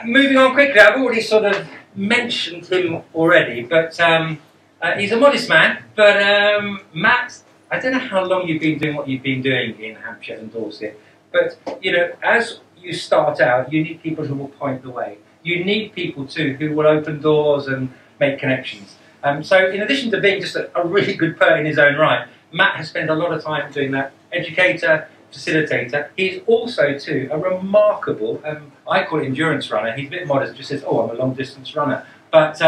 Moving on quickly, I've already sort of mentioned him already, but he's a modest man. But Matt, I don't know how long you've been doing what you've been doing in Hampshire and Dorset, but you know, as you start out, you need people who will point the way. You need people too who will open doors and make connections. So in addition to being just a really good poet in his own right, Matt has spent a lot of time doing that. Educator, facilitator. He's also too a remarkable, I call it endurance runner. He's a bit modest, just says, oh, I'm a long distance runner. But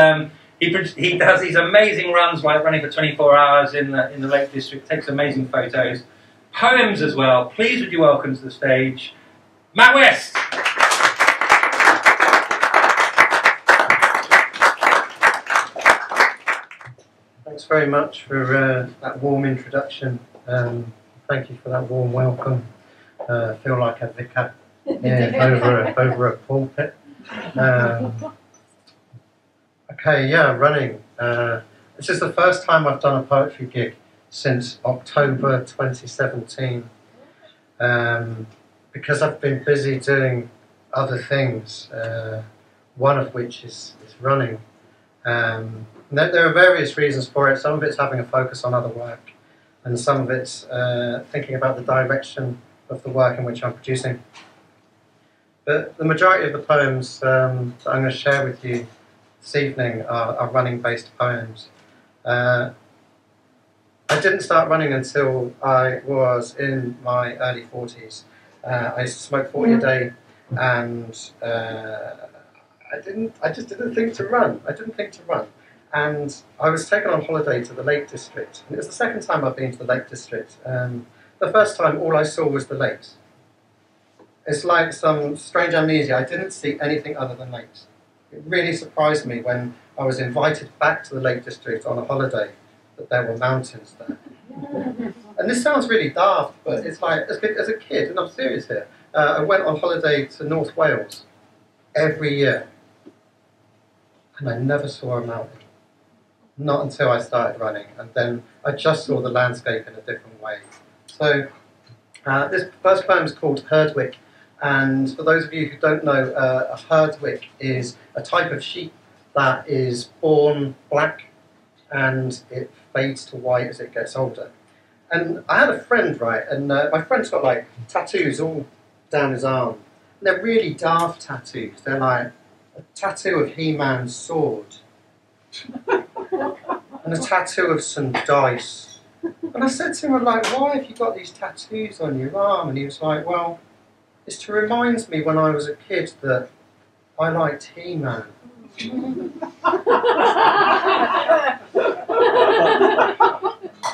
he does these amazing runs, like running for 24 hours in the Lake District, takes amazing photos. Poems as well. Please would you welcome to the stage, Matt West. Thanks very much for that warm introduction. Thank you for that warm welcome. I feel like a vicar over a pulpit. Okay, yeah, running. This is the first time I've done a poetry gig since October 2017, because I've been busy doing other things, one of which is running. There are various reasons for it. Some of it's having a focus on other work, and some of it's thinking about the direction of the work in which I'm producing. But the majority of the poems that I'm going to share with you this evening are running-based poems. I didn't start running until I was in my early 40s. I used to smoke 40 a day, and I just didn't think to run. And I was taken on holiday to the Lake District. And it was the second time I've been to the Lake District. The first time, all I saw was the lakes. It's like some strange amnesia. I didn't see anything other than lakes. It really surprised me when I was invited back to the Lake District on a holiday that there were mountains there. And this sounds really daft, but it's like, as a kid, and I'm serious here, I went on holiday to North Wales every year. And I never saw a mountain. Not until I started running, and then I just saw the landscape in a different way. So this first poem is called Herdwick, and for those of you who don't know, a Herdwick is a type of sheep that is born black and it fades to white as it gets older. And I had a friend, right, and my friend's got like tattoos all down his arm. And they're really daft tattoos. They're like a tattoo of He-Man's sword. And a tattoo of some dice. And I said to him, I'm like, why have you got these tattoos on your arm? And he was like, well, it's to remind me when I was a kid that I liked He-Man.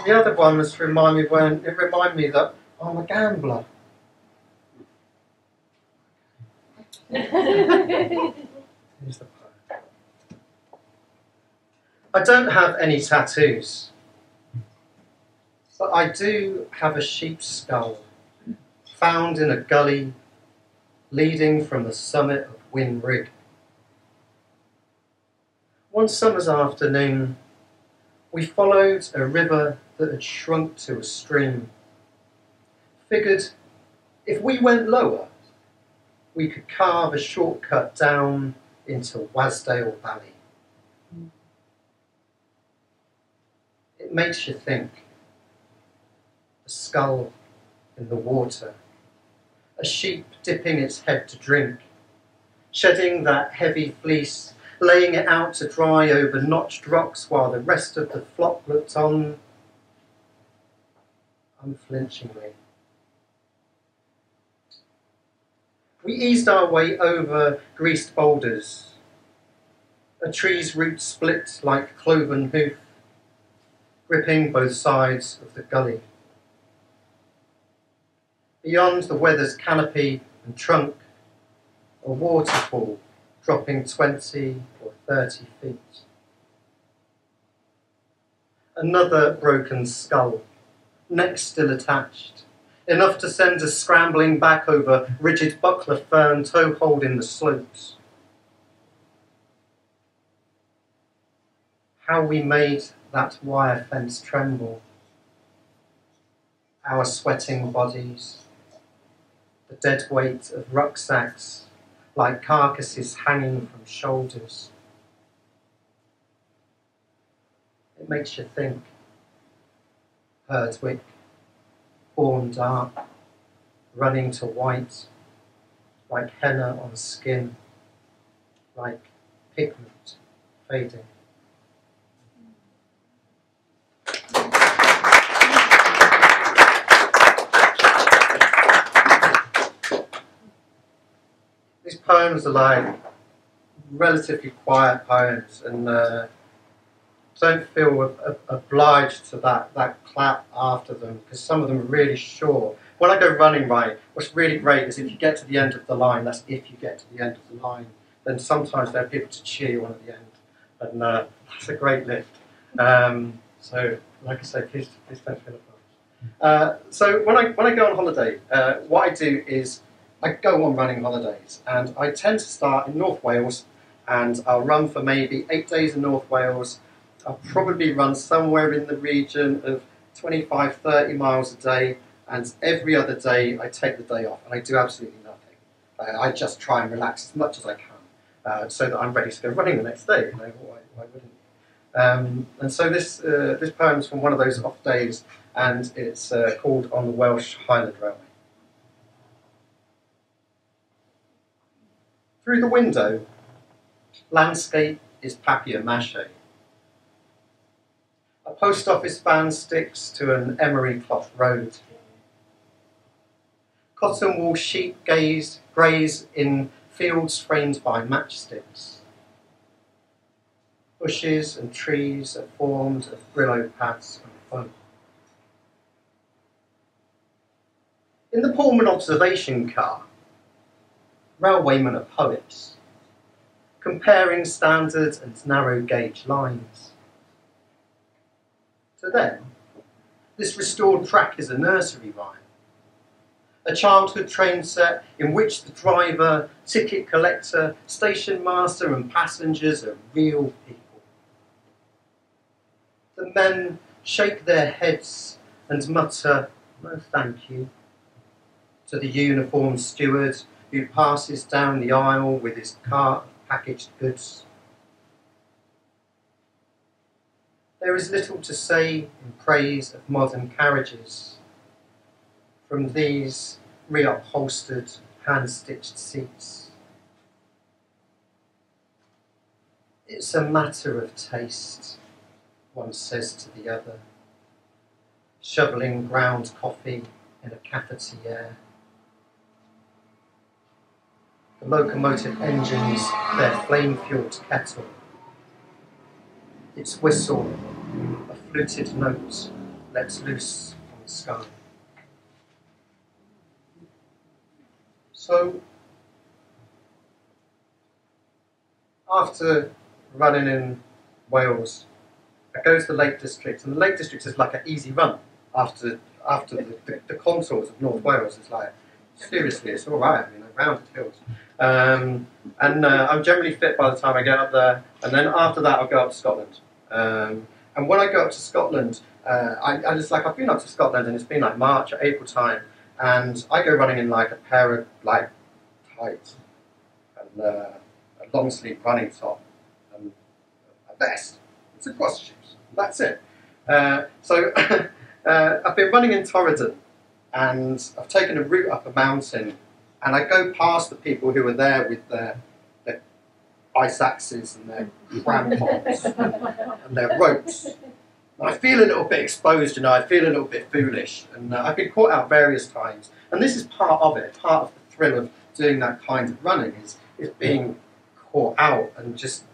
The other one was to remind me that I'm a gambler. Here's the poem. I don't have any tattoos, but I do have a sheep's skull found in a gully leading from the summit of Winrig. One summer's afternoon, we followed a river that had shrunk to a stream. Figured if we went lower, we could carve a shortcut down into Wasdale Valley. It makes you think. A skull in the water, a sheep dipping its head to drink, shedding that heavy fleece, laying it out to dry over notched rocks while the rest of the flock looked on unflinchingly. We eased our way over greased boulders, a tree's roots split like cloven hoof, gripping both sides of the gully. Beyond the weather's canopy and trunk, a waterfall dropping 20 or 30 feet. Another broken skull, neck still attached, enough to send us scrambling back over rigid buckler fern toe-hold in the slopes. How we made that wire fence tremble. Our sweating bodies, the dead weight of rucksacks like carcasses hanging from shoulders. It makes you think. Herdwick, born dark, running to white, like henna on skin, like pigment fading. These poems are like relatively quiet poems, and don't feel obliged to that clap after them, because some of them are really short. When I go running, right, what's really great is if you get to the end of the line, that's if you get to the end of the line, then sometimes there are people to cheer you on at the end, and that's a great lift. So, like I say, please don't feel obliged. So when I go on holiday, what I do is I go on running holidays, and I tend to start in North Wales, and I'll run for maybe 8 days in North Wales. I'll probably run somewhere in the region of 25, 30 miles a day, and every other day I take the day off and I do absolutely nothing. I just try and relax as much as I can, so that I'm ready to go running the next day. You know, why wouldn't you? And so this poem is from one of those off days, and it's called On the Welsh Highland Railway. Through the window, landscape is papier-mâché. A post office van sticks to an emery cloth road. Cotton wool sheep graze in fields framed by matchsticks. Bushes and trees are formed of Brillo pads and foam. In the Pullman observation car, railwaymen are poets, comparing standard and narrow gauge lines. To them, this restored track is a nursery rhyme, a childhood train set in which the driver, ticket collector, station master and passengers are real people. The men shake their heads and mutter, "No thank you," to the uniformed steward who passes down the aisle with his cart of packaged goods. There is little to say in praise of modern carriages. From these reupholstered, hand-stitched seats. It's a matter of taste, one says to the other, shoveling ground coffee in a cafetiere. The locomotive engines their flame-fueled kettle. Its whistle, a fluted note, lets loose on the sky. So, after running in Wales, I go to the Lake District, and the Lake District is like an easy run after the contours of North Wales. It's like, seriously, it's all right. I mean, rounded hills. I'm generally fit by the time I get up there, and then after that I'll go up to Scotland. And when I go up to Scotland, I've been up to Scotland, and it's been like March or April time, and I go running in like a pair of like tights and a long sleeve running top and a vest. It's a cross shoes. That's it. So I've been running in Torridon, and I've taken a route up a mountain, and I go past the people who are there with their ice axes and their crampons and their ropes. And I feel a little bit exposed, you know, I feel a little bit foolish, and I've been caught out various times. And this is part of it, part of the thrill of doing that kind of running is being caught out and just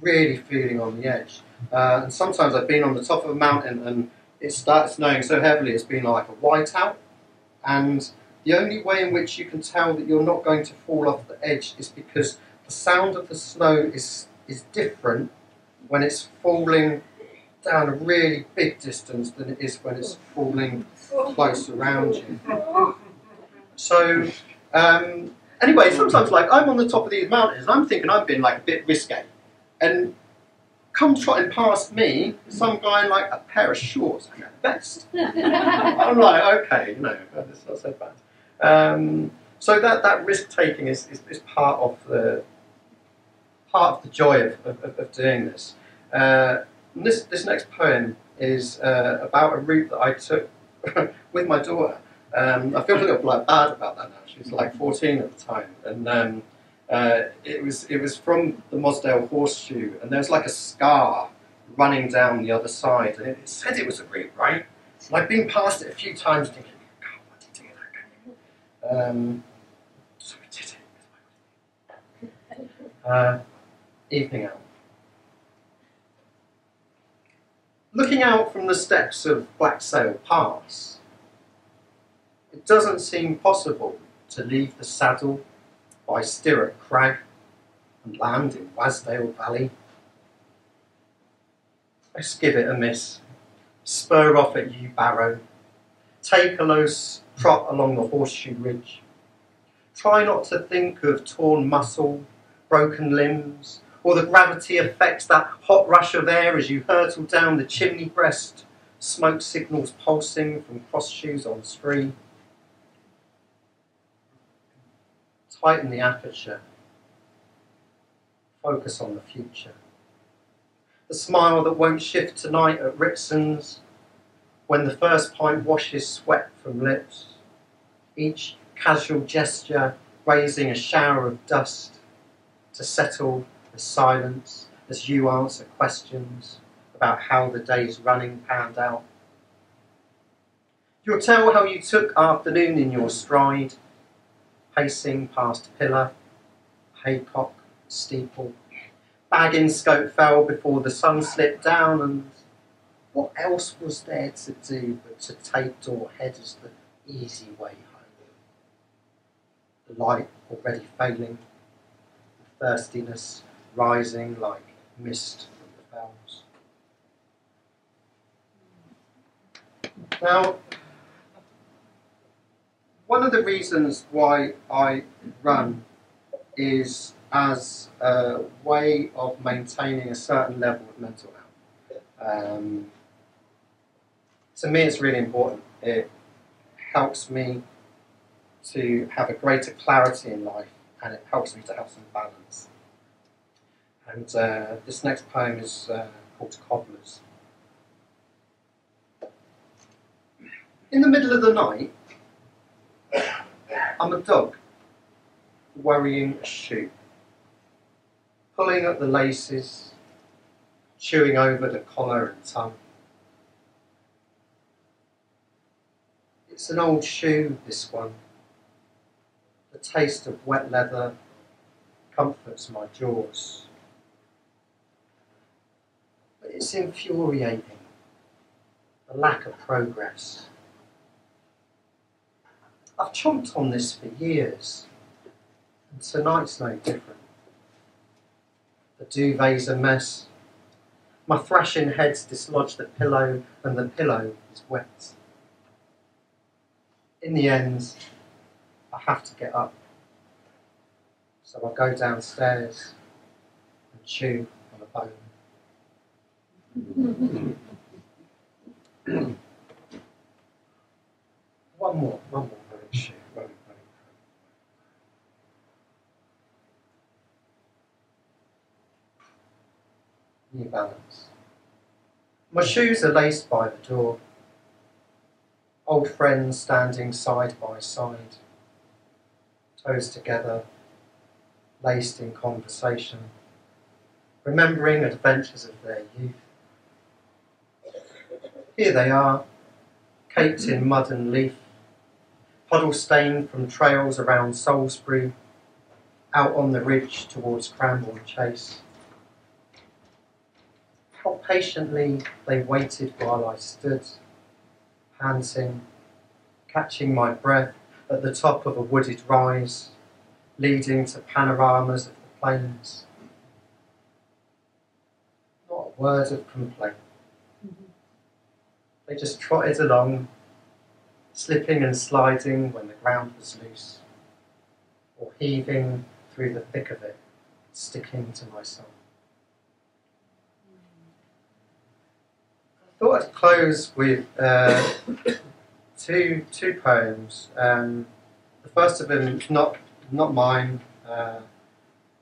really feeling on the edge. And sometimes I've been on the top of a mountain and it started snowing so heavily it's been like a whiteout, and the only way in which you can tell that you're not going to fall off the edge is because the sound of the snow is different when it's falling down a really big distance than it is when it's falling close around you. So anyway, sometimes like I'm on the top of these mountains and I'm thinking I'm being like a bit risque, and come trotting past me some guy in like a pair of shorts and a vest. I'm like, okay, you know, it's not so bad. So that risk taking is part of the joy of doing this. This next poem is about a route that I took with my daughter. I feel a little bad about that now. She's like 14 at the time, and it was from the Mosdale Horseshoe, and there was like a scar running down the other side, and it said it was a route, right? And I've been past it a few times, thinking, God, what did you do that? So we did it. Evening out. Looking out from the steps of Blacksail Pass, it doesn't seem possible to leave the saddle by Stirrup Crag and land in Wasdale Valley. Let's give it a miss. Spur off at Yew Barrow. Take a low trot along the Horseshoe Ridge. Try not to think of torn muscle, broken limbs, or the gravity effects, that hot rush of air as you hurtle down the chimney breast, smoke signals pulsing from cross shoes on screen. Tighten the aperture. Focus on the future. The smile that won't shift tonight at Ritson's, when the first pint washes sweat from lips. Each casual gesture raising a shower of dust to settle the silence as you answer questions about how the day's running panned out. You'll tell how you took afternoon in your stride, pacing past pillar, haycock, steeple. Bag in scope fell before the sun slipped down, and what else was there to do but to take door head as the easy way home? The light already failing, the thirstiness rising like mist from the bells. Now, one of the reasons why I run is as a way of maintaining a certain level of mental health. To me, it's really important. It helps me to have a greater clarity in life, and it helps me to have some balance. And this next poem is called Cobblers. In the middle of the night, I'm a dog worrying a shoe, pulling at the laces, chewing over the collar and tongue. It's an old shoe, this one. The taste of wet leather comforts my jaws. But it's infuriating, the lack of progress. I've chomped on this for years, and tonight's no different. The duvet's a mess. My thrashing head's dislodged the pillow, and the pillow is wet. In the end, I have to get up. So I go downstairs and chew on a bone. One more running shoe. Running. New Balance. My shoes are laced by the door. Old friends standing side by side, toes together, laced in conversation, remembering adventures of their youth. Here they are, caked in mud and leaf, puddle stained from trails around Salisbury, out on the ridge towards Cranbourne Chase. How patiently they waited while I stood, panting, catching my breath at the top of a wooded rise, leading to panoramas of the plains. Not a word of complaint. They just trotted along, slipping and sliding when the ground was loose, or heaving through the thick of it, sticking to my soul. I thought I'd close with two poems. The The first of them, not mine.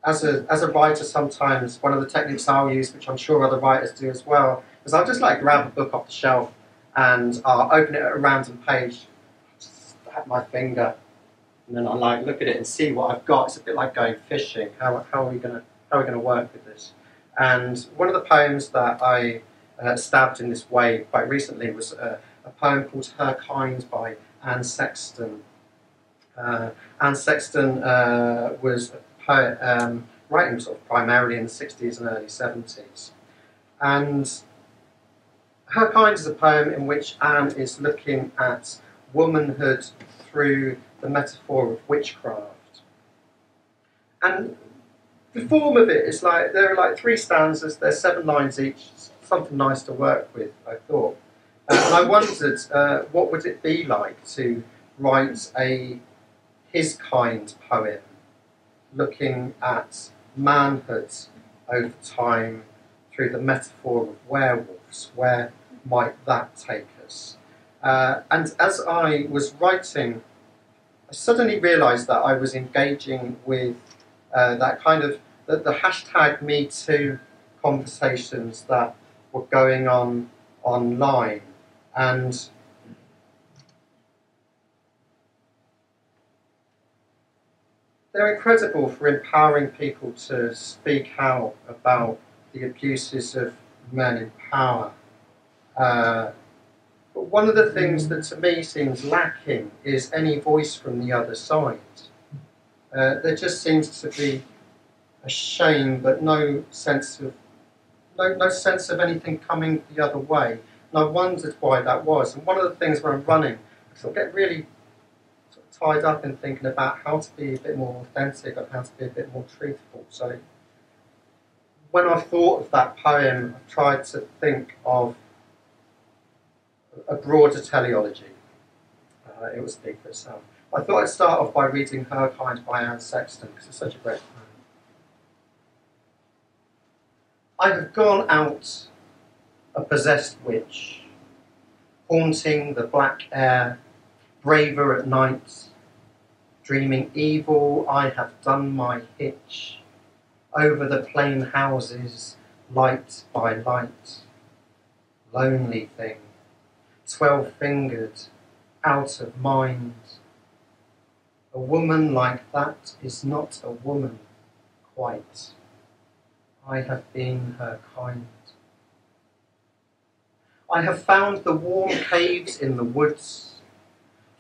As a writer, sometimes one of the techniques I'll use, which I'm sure other writers do as well, is I'll just like grab a book off the shelf and I'll open it at a random page, just stab my finger, and then I'll like look at it and see what I've got. It's a bit like going fishing. How are we gonna work with this? And one of the poems that I stabbed in this way quite recently was a poem called Her Kind by Anne Sexton. Anne Sexton was a poet writing sort of primarily in the 60s and early 70s. And Her Kind is a poem in which Anne is looking at womanhood through the metaphor of witchcraft. And the form of it is like, there are like 3 stanzas, there's 7 lines each, something nice to work with, I thought. And I wondered, what would it be like to write a his kind poem, looking at manhood over time through the metaphor of werewolves? Where might that take us? And as I was writing, I suddenly realised that I was engaging with that kind of the hashtag #MeToo conversations that were going on online, and they're incredible for empowering people to speak out about the abuses of men in power. But one of the things that to me seems lacking is any voice from the other side. There just seems to be a shame, but no sense of anything coming the other way. And I wondered why that was. And one of the things when I'm running, I sort of get really sort of tied up in thinking about how to be a bit more authentic and how to be a bit more truthful. So when I thought of that poem, I tried to think of a broader teleology. It will speak for itself. I thought I'd start off by reading Her Kind by Anne Sexton, because it's such a great poem. I have gone out, a possessed witch, haunting the black air, braver at night, dreaming evil I have done my hitch, over the plain houses, light by light. Lonely thing, 12-fingered, out of mind. A woman like that is not a woman, quite. I have been her kind. I have found the warm caves in the woods,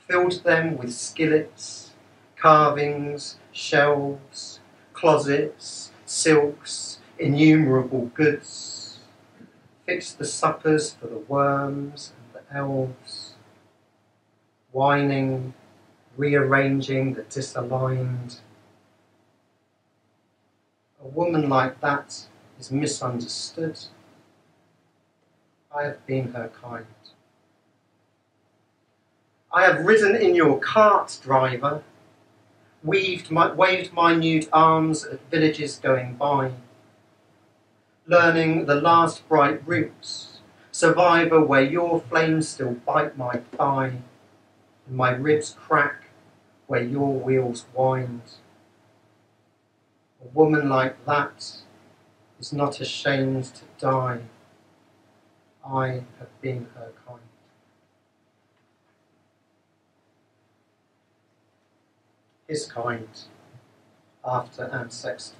filled them with skillets, carvings, shelves, closets, silks, innumerable goods, fixed the suppers for the worms and the elves, whining, rearranging the disaligned. A woman like that is misunderstood. I have been her kind. I have ridden in your cart, driver, waved minute arms at villages going by, learning the last bright routes, survivor where your flames still bite my thigh, and my ribs crack where your wheels wind. A woman like that is not ashamed to die. I have been her kind. His kind, after Anne Sexton.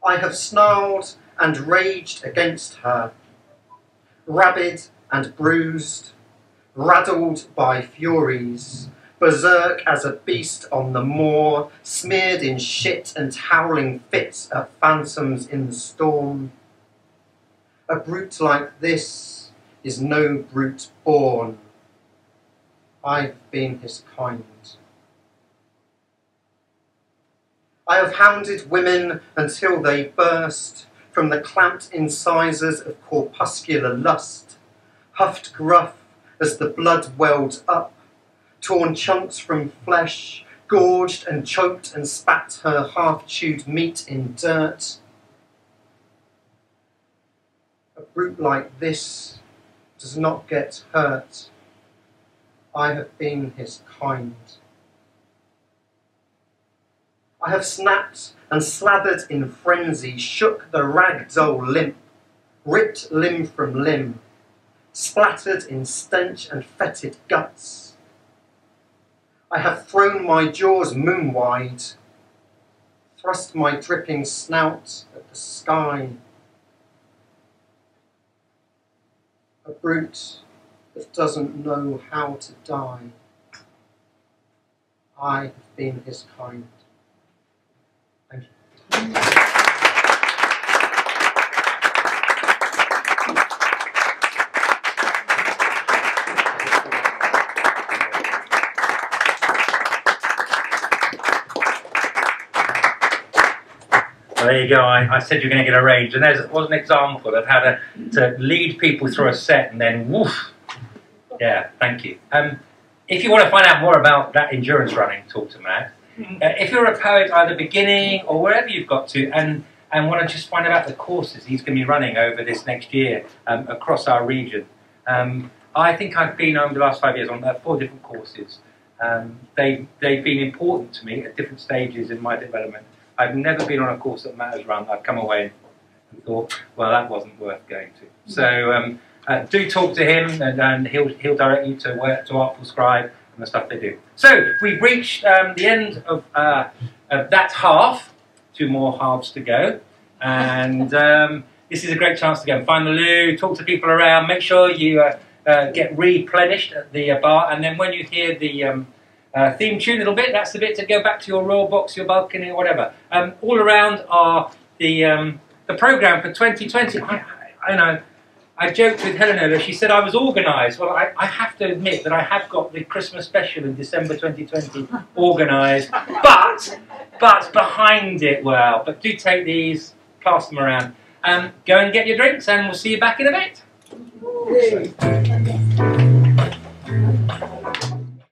I have snarled and raged against her, rabid and bruised, raddled by furies, berserk as a beast on the moor, smeared in shit and howling fits at phantoms in the storm. A brute like this is no brute born. I've been his kind. I have hounded women until they burst from the clamped incisors of corpuscular lust, huffed gruff as the blood welled up, torn chunks from flesh, gorged and choked and spat her half-chewed meat in dirt. A brute like this does not get hurt. I have been his kind. I have snapped and slathered in frenzy, shook the ragdoll limp, ripped limb from limb, splattered in stench and fetid guts. I have thrown my jaws moon-wide, thrust my dripping snout at the sky. A brute that doesn't know how to die. I have been his kind. Thank you. Well, there you go. I said you're going to get a range, and there was an example of how to lead people through a set and then woof. Yeah, thank you. If you want to find out more about that endurance running, talk to Matt. If you're a poet either beginning or wherever you've got to, and want to just find out about the courses he's going to be running over this next year across our region, I think I've been over the last 5 years on 4 different courses. They've been important to me at different stages in my development. I've never been on a course that Matt has run. I've come away and thought, well, that wasn't worth going to. So do talk to him, and he'll direct you to Artful Scribe and the stuff they do. So we've reached the end of that half. 2 more halves to go, and this is a great chance to go and find the loo, talk to people around, make sure you get replenished at the bar, and then when you hear the theme tune a little bit, that's the bit to go back to your royal box, your balcony, or whatever. All around are the programme for 2020. I know, I joked with Helen earlier, she said I was organised. Well, I have to admit that I have got the Christmas special in December 2020 organised, but behind it, well, but do take these, pass them around. Go and get your drinks, and we'll see you back in a bit.